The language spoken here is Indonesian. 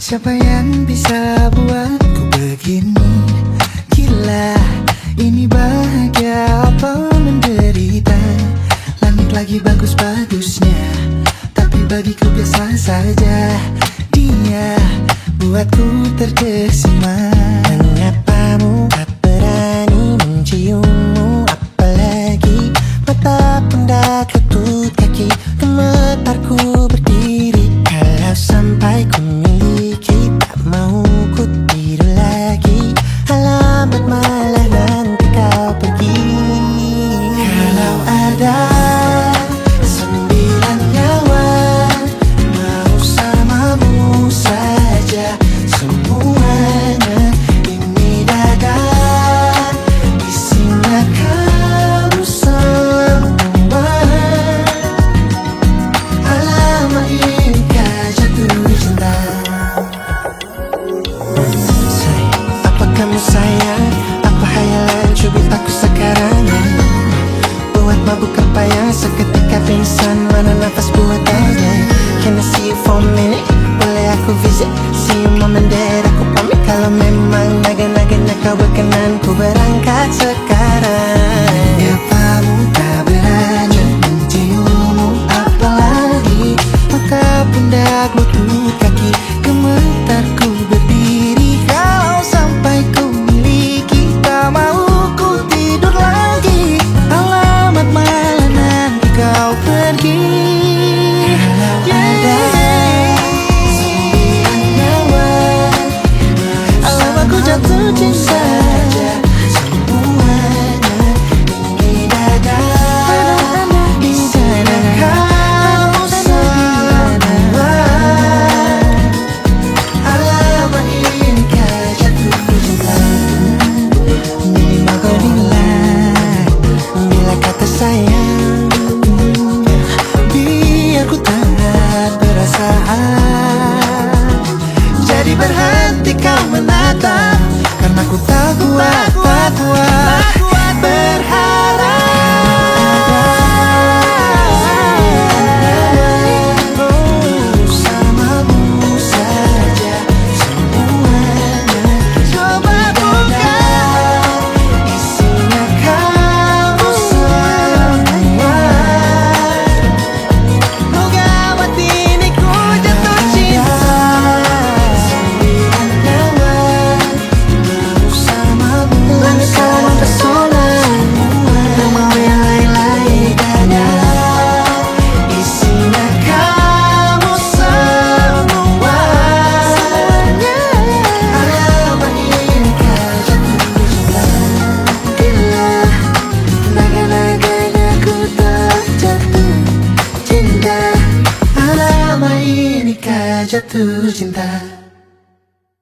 Siapa yang bisa buatku begini? Gila, ini bahagia apa menderita? Langit lagi bagus-bagusnya, tapi bagiku biasa saja. Dia buatku terkesima. Mengapamu tak berani menciummu, apalagi mata pundak lutut kaki, gemetarku berdiri. Kalau sampai ku miliki, tak mau ku tidur lagi. Alamat malah nanti kau pergi. Kalau ada 9 nyawa, mau samamu saja semuanya. Ini dada isinya kamu semua. Alamak, inikah jatuh cinta? Apa kamu sayang? Apa hayalan cubit-aku sekarang? Buat mabuk apa yang seketika pingsan? Mana nafas buatannya? Can I see you for a minute? Boleh aku visit? See you mom and dad, aku pamit. Kalau memang naga-naganya kau berkenan, ku berangkat sekarang. Apamu tak berani menciummu, apalagi mata pundak lutut kaki, gemetarku berdiri. Kalau sampai ku miliki, tak mau ku tidur lagi. Alamat malah nanti kau pergi. Kalau ada 9 nyawa, alamak ku jatuh cinta. Sayang, Biar ku tak perasaan, jadi berhenti kau menatap, karena ku tak kuat berharap. Bersamamu saja semuanya. Coba buka, isinya kamu semua. Oh gawat, ini ku jatuh cinta. 9 nyawa, bersamamu kau mempesona. tak mau yang lain-lain. Dada isinya kamu semua. Alamak, inikah jatuh cinta? Gila, naga-naganya ku tak jatuh cinta. Alamak, inikah jatuh cinta?